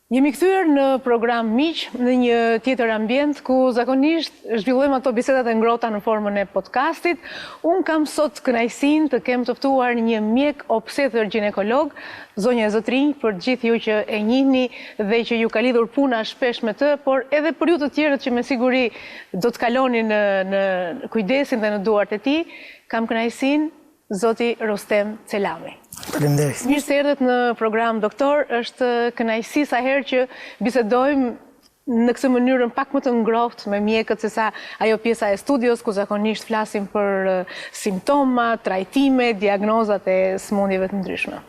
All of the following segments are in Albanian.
Jemi kthyer në program Miq në një tjetër ambient ku zakonisht zhvillojmë ato bisedat e ngrohta në formën e podcastit. Unë kam sot kënaqësinë të kem të ftuar një mjek obstetër ginekolog, zonja e zotrinj, për gjithë ju që e njihni dhe që ju ka lidhur puna shpesh me të, por edhe për ju të tjerët që me siguri do të kaloni në kujdesin dhe në duart e tij, kam kënaqësinë Zoti Rostem Celami. Faleminderit. Mirë se erdhët në program, doktor. Është kënaqësi sa herë që bisedojmë në këtë mënyrën pak më të ngrohtë me mjekët se sa ajo pjesa e studios ku zakonisht flasim për simptoma, trajtime, diagnozat e sëmundjeve të ndryshme.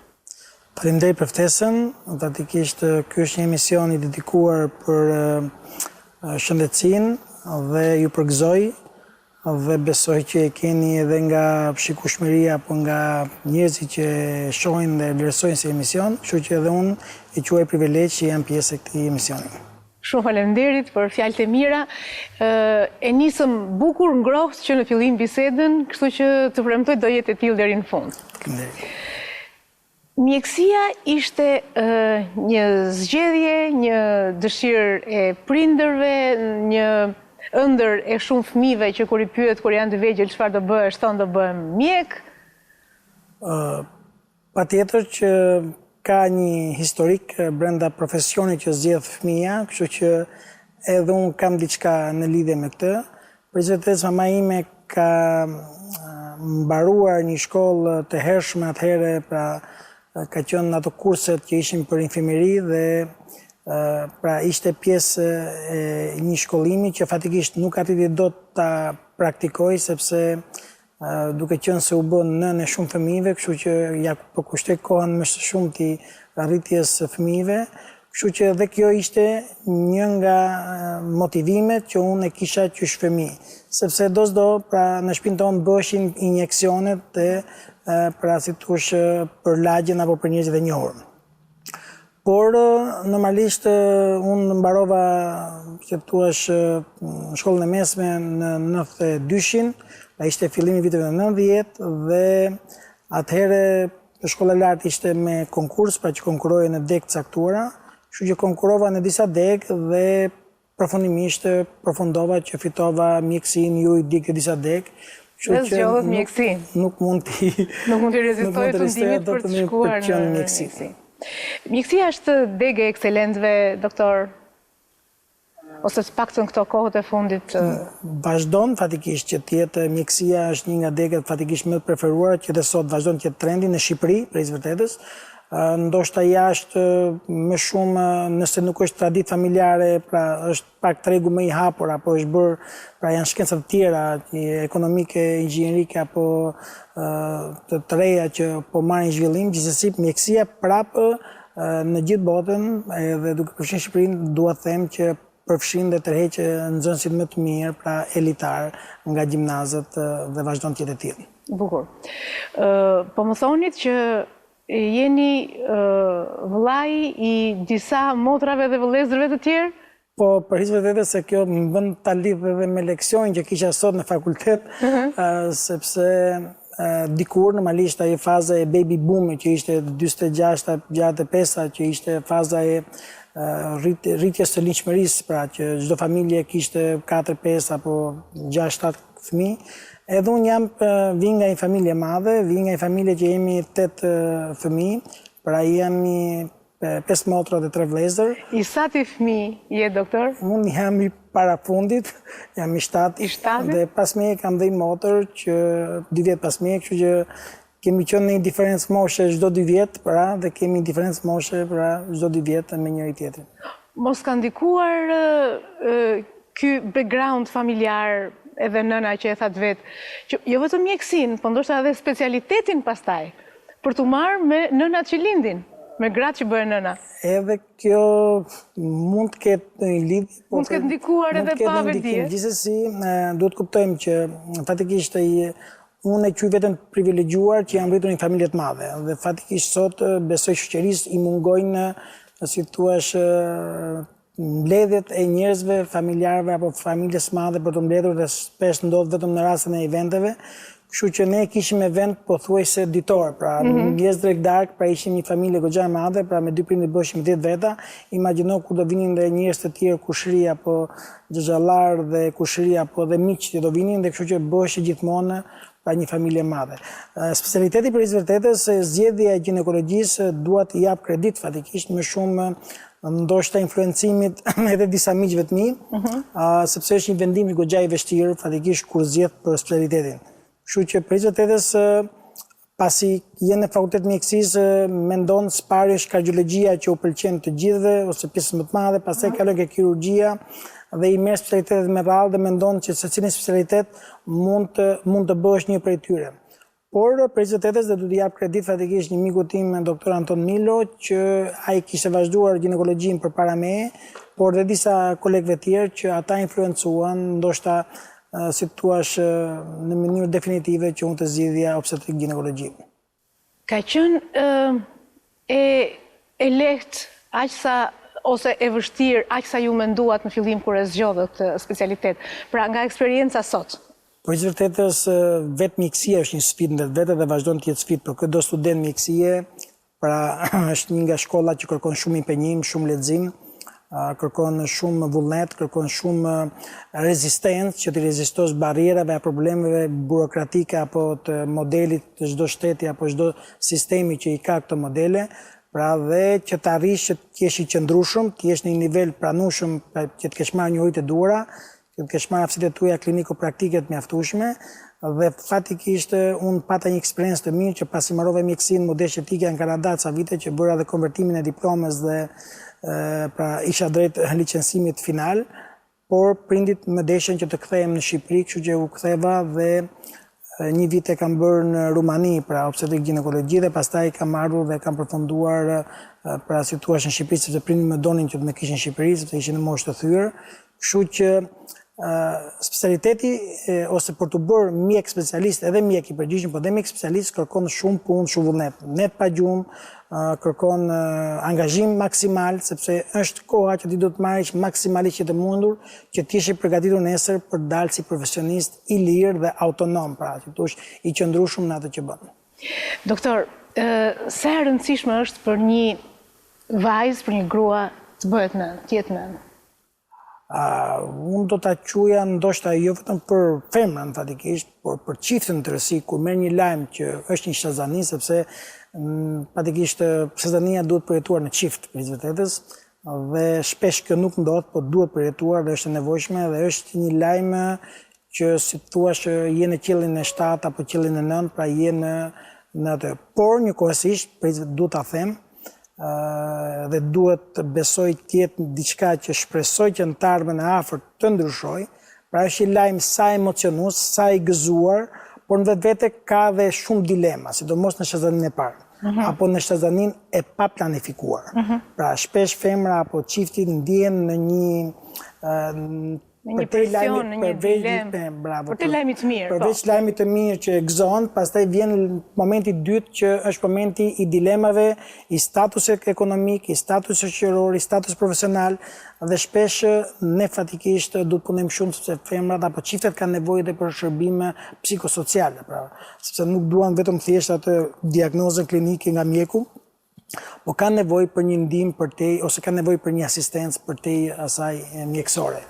Faleminderit për ftesën. Fatikisht ky është një emision i dedikuar për shëndetësinë dhe ju përgëzoj dhe besoj që e keni edhe nga shikueshmëria apo nga njerëzit që shohin dhe vlerësojnë si emision, kështu që edhe unë e quaj privilegj që jam pjesë e këtij emisioni. Shumë faleminderit për fjalët e mira. E nisëm bukur, ngrohtë që në fillim bisedën, kështu që të premtoj do jetë e tillë deri në fund. Faleminderit. Mjekësia ishte një zgjedhje, një dëshirë e prindërve, një ëndër e shumë fëmijëve që kur i pyet kur janë të vegjël çfarë do bëhesh, thonë do bëhem mjek. Patjetër që ka një historik brenda profesionit që zgjedh fëmia, kështu që edhe unë kam diçka në lidhje me këtë. Përveç mama ime ka mbaruar një shkollë të hershme atëherë, pra ka qenë në ato kurset që ishin për infirmieri dhe pra ishte pjesë e një shkollimi që fatikisht nuk arriti dot ta praktikoj sepse duke qenë se u bën nënë e shumë fëmijëve, kështu që ja përkushtoi kohën më së shumti arritjes së fëmijëve, kështu që dhe kjo ishte një nga motivimet që unë e kisha qysh fëmijë, sepse do pra në shtëpinë tonë bëheshin injeksionet dhe pra si thush për lagjen apo për njerëzit e njohur. Por, normalisht, unë mbarova, që thuash, shkollën e mesme në 92-shin, pra ishte fillimi viteve 90, dhe atëherë shkolla e lartë ishte me konkurs, pra që konkuroje në degë caktuara, kështu që konkurova në disa degë dhe përfundimisht përfundova që fitova mjekësinë, ju i dikë disa degë. Dhe zgjodhët mjekësinë. Nuk mund të rezistoj të ndimit për të shkuar në mjekësi. Mjekësia është degë e ekselentëve, doktor? Ose të paktën këto kohët e fundit? Vazhdon fatikisht që të jetë mjekësia është një nga degët fatikisht më të preferuara që dhe sot vazhdon të jetë trendi në Shqipëri, prej vërtetës. Ndoshta jashtë më shumë nëse nuk është traditë familjare, pra është pak tregu më i hapur, apo është bërë, pra janë shkencat të tjera, ekonomike, inxhinierike, apo të reja që po marrin zhvillim, gjithsesi mjekësia prapë në gjithë botën, edhe duke përfshirë Shqipërinë, dua të them që përfshin dhe tërheqë nxënësit më të mirë, pra elitar nga gjimnazët dhe vazhdon të jetë e tillë. Bukur. Po më thonit që jeni vllai i disa motrave dhe vëllezërve të tjerë? Po, për hiç vërtetë se kjo më bën ta lidh edhe me leksionin që kisha sot në fakultet, sepse dikur normalisht ajo faza e baby boom që ishte 46-65, që ishte faza e rritjes së linjshmërisë, pra që çdo familje kishte 4-5 apo 6-7 fëmijë. Edhe unë vi nga një familje madhe, vi nga një familje që jemi 8 fëmijë, pra jemi 5 motra dhe 3 vëllezër. I sa ti fëmijë je, doktor? Unë jam i parafundit, jam i 7, dhe pas meje kam dhe i motër që 2 vjet pas meje, kështu që kemi qenë në një diferencë moshe çdo 2 vjet, pra dhe kemi një diferencë moshe pra çdo 2 vjet me njëri tjetrin. Mos ka ndikuar ky background familjar, edhe nëna që e thatë vetë, që jo vetëm mjekësinë, po ndoshta edhe specialitetin pastaj, për t'u marrë me nënat që lindin, me gratë që bëhen nëna. Edhe kjo mund të ketë një lidhje. Mund të ketë ndikuar edhe pa vetdije. Gjithsesi, duhet kuptojmë që fatikisht unë e quaj veten privilegjuar që jam rritur në një familje të madhe, dhe fatikisht sot besoj shoqërisë i mungojnë, si thuash, mbledhjet e njerëzve, familjarëve apo familjes madhe për të mbledhur, dhe shpesh ndodh vetëm në rastin e eventeve, Kështu që ne kishim event pothuajse ditor, pra mëngjes drek darkë, pra ishim një familje goxha e madhe, pra me dy prindër bëheshim 10 veta. Imagjino kur do vinin dhe njerëz të tjerë, kushëri apo xhaxhallar dhe kushëri apo dhe miq që do vinin, dhe kështu që bëhej gjithmonë pra një familje e madhe. Specialiteti për vërtetës zgjedhja e ginekologjisë dua të jap kredit fatikisht më shumë ndoshta influencimit edhe disa miqve të mi, sepse është një vendim goxha i vështirë fatikisht kur zgjedh për specialitetin. Kështu që për vërtetës pasi jenë në fakultet mjekësisë, mendon spari është kardiologjia që u pëlqen të gjithëve ose pjesës më të madhe, pastaj kalon ke kirurgjia dhe i merr specialitetet me radhë dhe mendon që secilin specialitet mund të bësh një prej tyre. Por për vërtetës do t'i jap kredit fatikisht një miku tim, doktor Anton Milo, që ai kishte vazhduar ginekologjinë përpara meje, por dhe disa kolegëve tjerë që ata influencuan, ndoshta si thuash në mënyrë definitive që unë të zgjidhja obstetrik ginekologji. Ka qenë e lehtë aq sa ose e vështirë aq sa ju menduat në fillim kur e zgjodhët këtë specialitet. Pra nga eksperienca sot. Për vërtetës vetë mjekësia është një sfidë në vetë dhe vazhdon të jetë sfidë, për këtë do student mjekësie, pra është një nga shkollat që kërkon shumë impenjim, shumë lexim, kërkon shumë vullnet, kërkon shumë rezistencë që të rezistosh barrierave a problemeve burokratike apo të modelit të çdo shteti apo çdo sistemi që i ka këto modele, pra dhe që të arrish që të jesh i qëndrueshëm, të jesh në një nivel pranueshëm që të kesh marrë një ujë të duhura, që të kesh marrë aftësitë tuaja kliniko-praktike të mjaftueshme, dhe fatikisht unë pata një eksperiencë të mirë që pasi mbarova mjekësinë modesh etike në Kanada ca vite që bëra dhe konvertimin e diplomës dhe pra isha drejt licencimit final, por prindit më deshen që të kthehem në Shqipëri, kështu që u ktheva dhe një vit e kam bërë në Rumani, pra obstetrik ginekologji, dhe pastaj kam ardhur dhe kam përfunduar pra si thua në Shqipëri, sepse prindit më donin që të më kishin në Shqipëri, sepse ishin në moshë të thyrë, kështu që specialiteti ose për të bërë mjek specialist, edhe mjek i përgjithshëm, por edhe mjek specialist kërkon shumë punë, shumë vullnet, net pa gjumë, kërkon angazhim maksimal, sepse është koha që ti do të marrësh maksimalisht që të mundur, që ti jesh i përgatitur nesër për të dalë si profesionist i lirë dhe autonom, pra që tu i qëndrueshëm në atë që bën. Doktor, sa e rëndësishme është për një vajzë, për një grua të bëhet nën, të jetë nën? Unë do të quja ndoshta jo vetëm për femrën fatikisht, por për çiftin të rësi, kur merr një lajm që është një shazani, sepse fatikisht shazania duhet përjetuar në çift për vërtetës, dhe shpesh kjo nuk ndodh, por duhet përjetuar dhe është e nevojshme dhe është një lajm që si thua që je në qiellin e 7 apo qiellin e 9, pra je në atë. Por njëkohësisht duhet ta them dhe duhet të besoj të jetë diçka që shpresoj që në të ardhmen e afërt të ndryshoj, pra është një lajm sa emocionues, sa i gëzuar, por në vetvete ka dhe shumë dilema, sidomos në shazanin e parë, apo në shazanin e pa planifikuar. Pra shpesh femra apo çifti ndihen në një një presion, në një dilemë, për të lajmit të mirë. Përveç lajmit të mirë që e gëzon, pastaj vjen momenti dytë që është momenti i dilemave, i statusit ekonomik, i statusit shoqëror, i status profesional, dhe shpesh ne fatikisht duhet punojmë shumë sepse femrat apo çiftet kanë nevojë edhe për shërbime psikosociale, pra, sepse nuk duan vetëm thjesht atë diagnozën klinike nga mjeku, po kanë nevojë për një ndihmë për te, ose kanë nevojë për një asistencë për te asaj mjekësore.